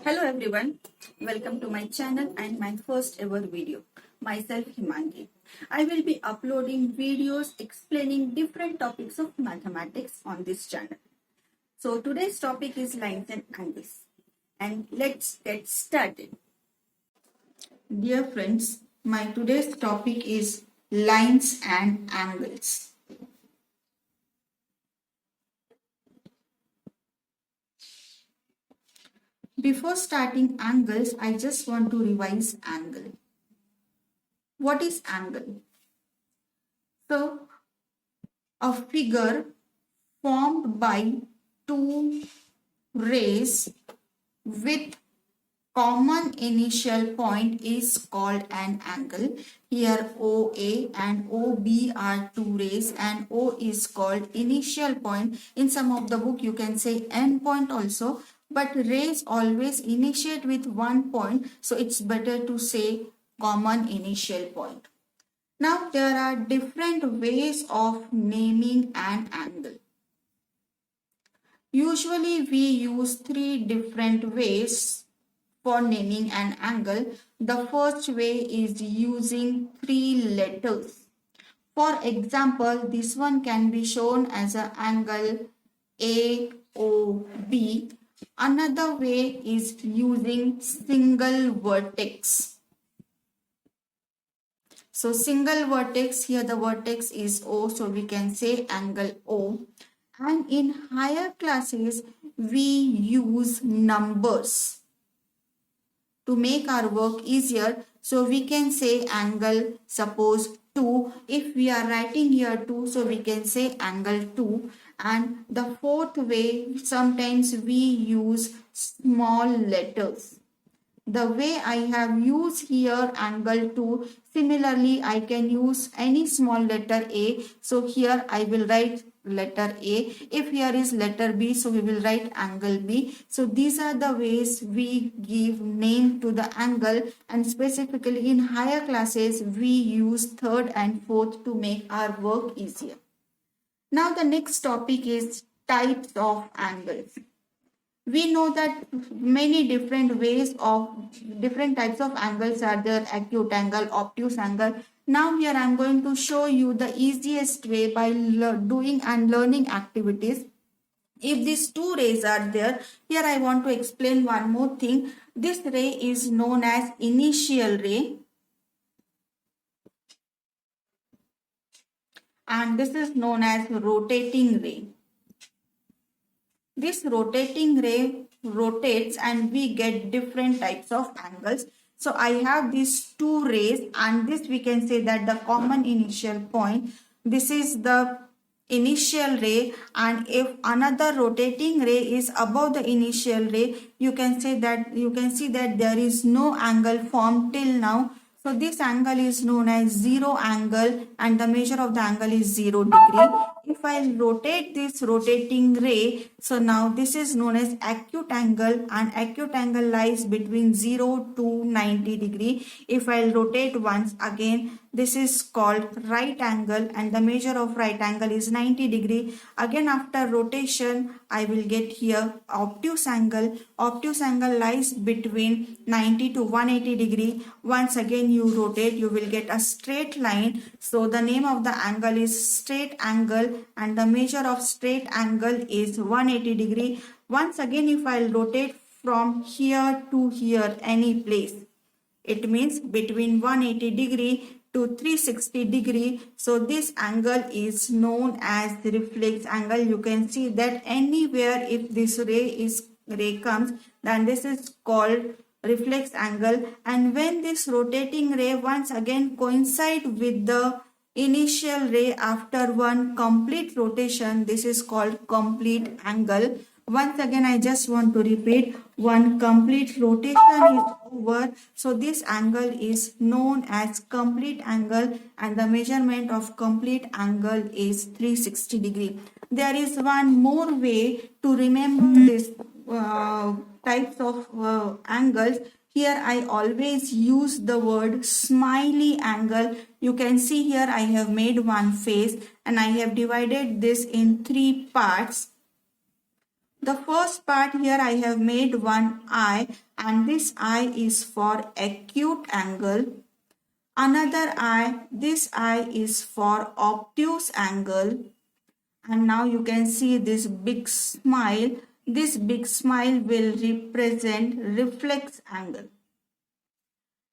Hello everyone, welcome to my channel and my first ever video. Myself Himangi. I will be uploading videos explaining different topics of mathematics on this channel. So today's topic is lines and angles. And let's get started. Dear friends, my today's topic is lines and angles. Before starting angles, I just want to revise angle. What is angle? So, a figure formed by two rays with common initial point is called an angle. Here OA and OB are two rays and O is called initial point. In some of the book you can say end point also, but rays always initiate with one point, so it's better to say common initial point. Now there are different ways of naming an angle. Usually we use three different ways for naming an angle. The first way is using three letters. For example, this one can be shown as an angle AOB. Another way is using single vertex. So single vertex, here the vertex is O, so we can say angle O. And in higher classes, we use numbers to make our work easier. So we can say angle, suppose 2. If we are writing here 2, so we can say angle 2. And the fourth way, sometimes we use small letters. The way I have used here angle 2, similarly I can use any small letter A. So here I will write letter A. If here is letter B, so we will write angle B. So these are the ways we give name to the angle, and specifically in higher classes we use third and fourth to make our work easier. Now the next topic is types of angles. We know that many different ways of different types of angles are there: acute angle, obtuse angle. Now here I am going to show you the easiest way by doing and learning activities. If these two rays are there, here I want to explain one more thing. This ray is known as initial ray and this is known as rotating ray. This rotating ray rotates and we get different types of angles. So I have these two rays and this we can say that the common initial point. This is the initial ray, and if another rotating ray is above the initial ray, you can see that there is no angle formed till now. So this angle is known as zero angle and the measure of the angle is 0 degree. If I rotate this rotating ray, so now this is known as acute angle and acute angle lies between 0 to 90 degree. If I rotate once again, this is called right angle and the measure of right angle is 90 degree. Again after rotation, I will get here obtuse angle. Obtuse angle lies between 90 to 180 degree. Once again you rotate, you will get a straight line. So the name of the angle is straight angle and the measure of straight angle is 180 degree. Once again if I rotate from here to here any place, it means between 180 degree to 360 degree. So this angle is known as reflex angle. You can see that anywhere if this ray comes, then this is called reflex angle. And when this rotating ray once again coincide with the initial ray after one complete rotation, this is called complete angle. Once again I just want to repeat, one complete rotation is over, so this angle is known as complete angle and the measurement of complete angle is 360 degree. There is one more way to remember this types of angles. Here I always use the word smiley angle. You can see here I have made one face and I have divided this in three parts. The first part here I have made one eye, and this eye is for acute angle. Another eye, this eye is for obtuse angle. And now you can see this big smile. This big smile will represent reflex angle.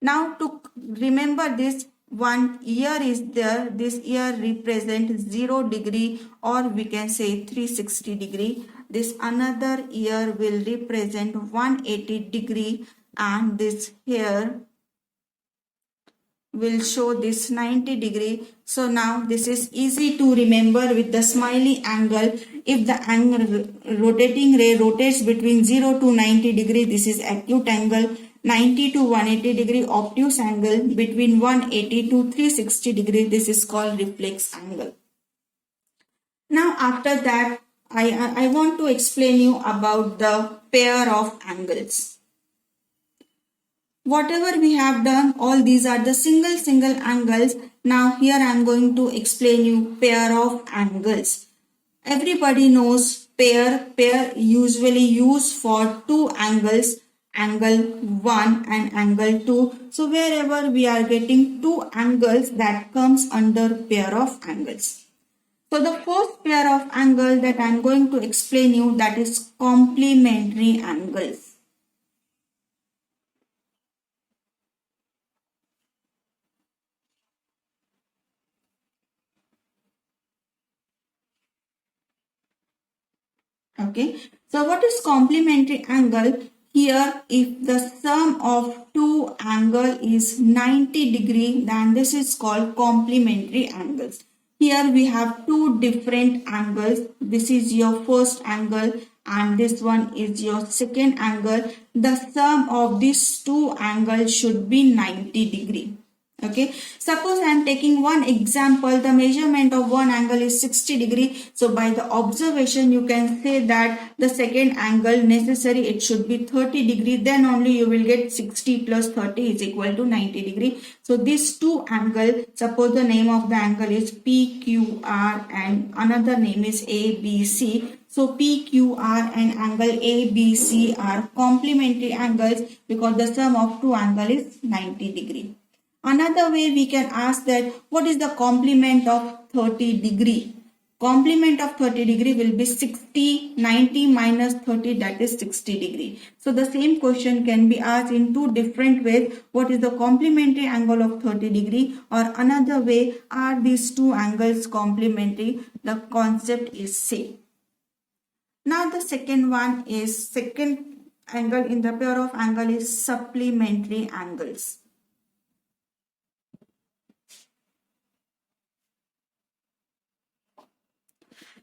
Now to remember this, one ear is there. This ear represents 0 degree, or we can say 360 degree. This another ear will represent 180 degree, and this here will show this 90 degree. So now this is easy to remember with the smiley angle. If the angle rotating ray rotates between 0 to 90 degree, this is acute angle. 90 to 180 degree obtuse angle. Between 180 to 360 degree, this is called reflex angle. Now after that, I want to explain you about the pair of angles. Whatever we have done, all these are the single angles. Now here I am going to explain you pair of angles. Everybody knows pair usually used for two angles, angle 1 and angle 2. So wherever we are getting two angles, that comes under pair of angles. So the first pair of angle that I am going to explain you, that is complementary angles. Okay, so what is complementary angle? Here, if the sum of two angle is 90 degree, then this is called complementary angles. Here we have two different angles. This is your first angle and this one is your second angle. The sum of these two angles should be 90 degree. Okay, suppose I am taking one example. The measurement of one angle is 60 degree. So by the observation you can say that the second angle necessary, it should be 30 degree. Then only you will get 60 plus 30 is equal to 90 degree. So these two angle, suppose the name of the angle is PQR and another name is ABC. So PQR and angle ABC are complementary angles because the sum of two angle is 90 degree. Another way we can ask that what is the complement of 30 degree? Complement of 30 degree will be 60, 90 minus 30, that is 60 degree. So the same question can be asked in two different ways. What is the complementary angle of 30 degree? Or another way, are these two angles complementary? The concept is same. Now the second one is, second angle in the pair of angle is supplementary angles.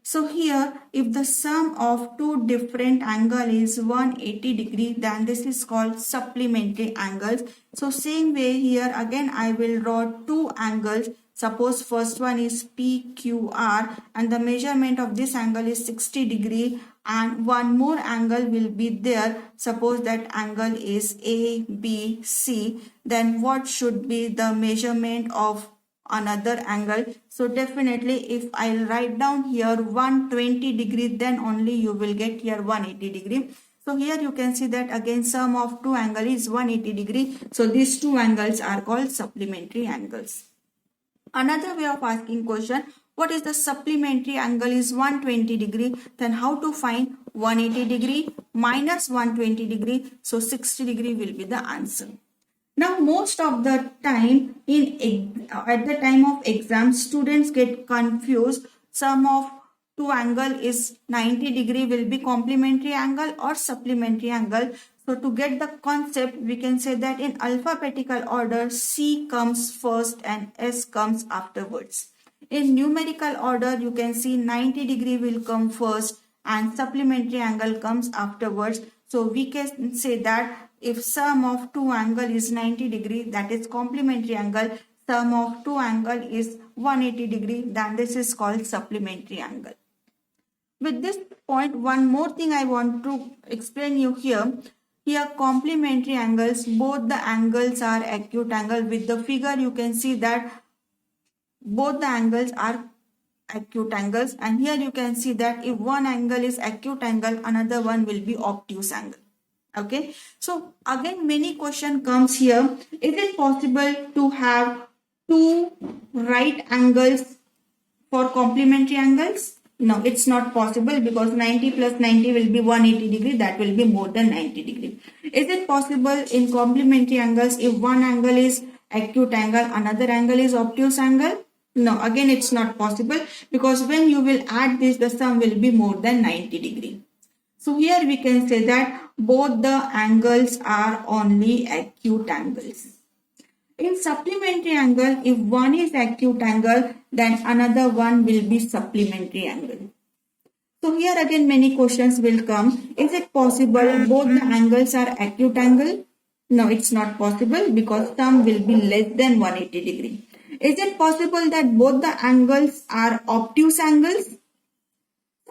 So here, if the sum of two different angle is 180 degree, then this is called supplementary angles. So same way here, again I will draw two angles. Suppose first one is PQR and the measurement of this angle is 60 degree, and one more angle will be there. Suppose that angle is ABC. Then what should be the measurement of another angle? So definitely if I'll write down here 120 degree, then only you will get here 180 degree. So here you can see that again sum of two angle is 180 degree. So these two angles are called supplementary angles. Another way of asking question, what is the supplementary angle is 120 degree, then how to find 180 degree minus 120 degree? So 60 degree will be the answer. Now most of the time at the time of exam, students get confused. Sum of two angle is 90 degree will be complementary angle or supplementary angle. So to get the concept, we can say that in alphabetical order, C comes first and S comes afterwards. In numerical order, you can see 90 degree will come first and supplementary angle comes afterwards. So we can say that if sum of two angle is 90 degree, that is complementary angle. Sum of two angle is 180 degree, then this is called supplementary angle. With this point, one more thing I want to explain you here. Here complementary angles, both the angles are acute angle. With the figure you can see that both the angles are acute angles, and here you can see that if one angle is acute angle, another one will be obtuse angle. Okay, so again many question comes here. Is it possible to have two right angles for complementary angles? No, it's not possible, because 90 plus 90 will be 180 degree, that will be more than 90 degree. Is it possible in complementary angles if one angle is acute angle, another angle is obtuse angle? No, again it's not possible, because when you will add this, the sum will be more than 90 degree. So here we can say that both the angles are only acute angles. In supplementary angle, if one is acute angle, then another one will be supplementary angle. So here again many questions will come. Is it possible both the angles are acute angle? No, it's not possible, because some will be less than 180 degree. Is it possible that both the angles are obtuse angles?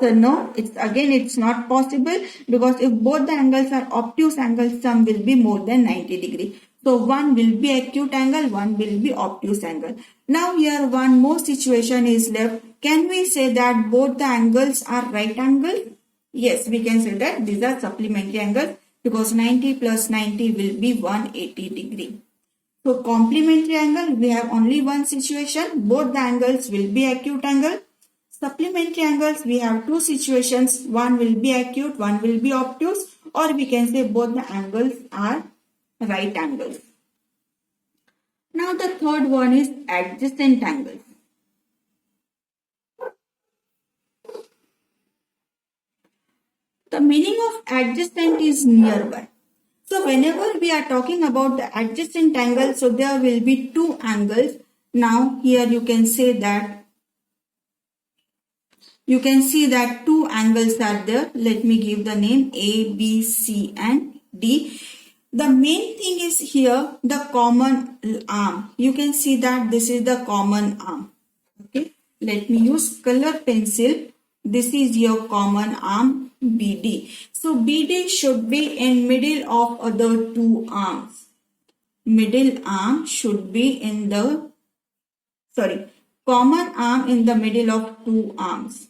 So no, it's not possible, because if both the angles are obtuse angles, some will be more than 90 degree. So one will be acute angle, one will be obtuse angle. Now here one more situation is left. Can we say that both the angles are right angles? Yes, we can say that these are supplementary angles, because 90 plus 90 will be 180 degree. So complementary angle, we have only one situation. Both the angles will be acute angle. Supplementary angles, we have two situations. One will be acute, one will be obtuse, or we can say both the angles are right angles. Now the third one is adjacent angles. The meaning of adjacent is nearby. So whenever we are talking about the adjacent angle, so there will be two angles. Now here you can say that two angles are there. Let me give the name A, B, C and D. The main thing is here the common arm. You can see that this is the common arm. Okay, let me use color pencil. This is your common arm BD. So BD should be in middle of other two arms. Middle arm should be in the, common arm in the middle of two arms.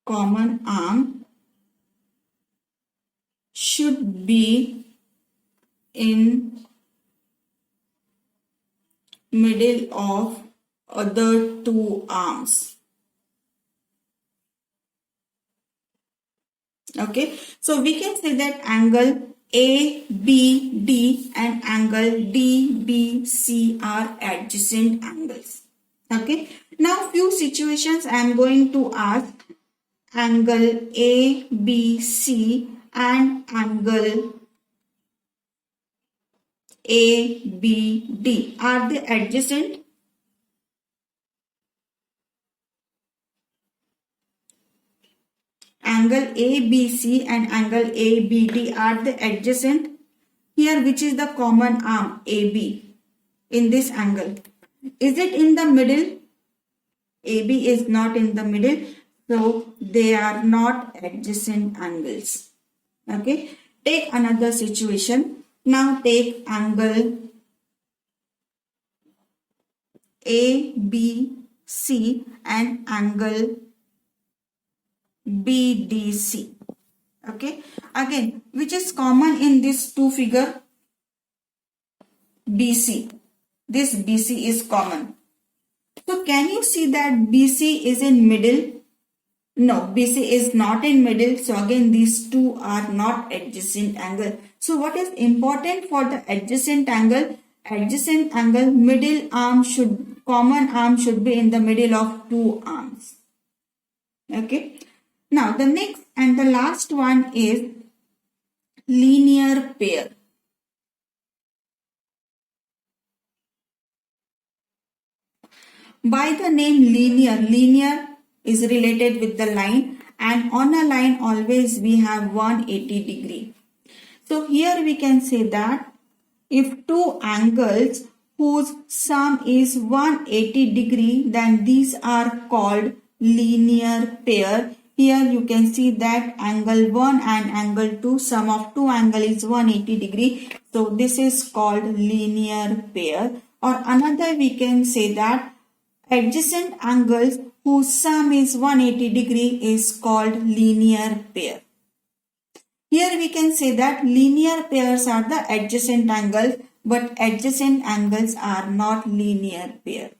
Common arm should be in middle of other two arms. Okay, so we can say that angle ABD and angle DBC are adjacent angles. Okay, now few situations I am going to ask. Angle ABC and angle ABD, are they adjacent? Angle ABC and angle ABD, are they adjacent? Here which is the common arm AB in this angle? Is it in the middle? AB is not in the middle, so they are not adjacent angles. Okay, take another situation. Now take angle ABC and angle BDC. Okay, again which is common in this two figure? BC. This BC is common. So can you see that BC is in middle? No, BC is not in middle. So again these two are not adjacent angle. So what is important for the adjacent angle? Adjacent angle, middle arm should, common arm should be in the middle of two arms. Okay. Now the next and the last one is linear pair. By the name linear, linear is related with the line, and on a line always we have 180 degree. So here we can say that if two angles whose sum is 180 degree, then these are called linear pair. Here you can see that angle 1 and angle 2, sum of two angle is 180 degree. So this is called linear pair. or another we can say that adjacent angles whose sum is 180 degree is called linear pair. Here we can say that linear pairs are the adjacent angles, but adjacent angles are not linear pair.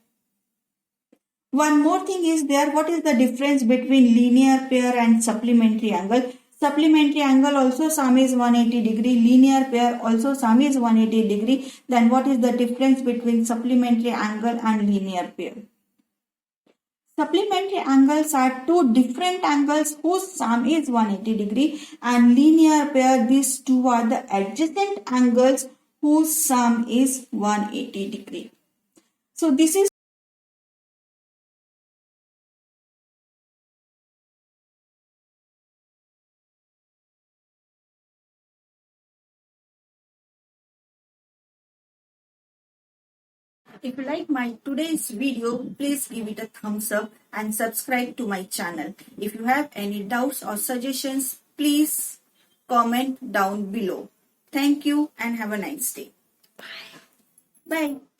One more thing is there, what is the difference between linear pair and supplementary angle? Supplementary angle also sum is 180 degree, linear pair also sum is 180 degree. Then what is the difference between supplementary angle and linear pair? Supplementary angles are two different angles whose sum is 180 degree, and linear pair, these two are the adjacent angles whose sum is 180 degree. So this is If you like my today's video, please give it a thumbs up and subscribe to my channel. If you have any doubts or suggestions, please comment down below. Thank you and have a nice day. Bye.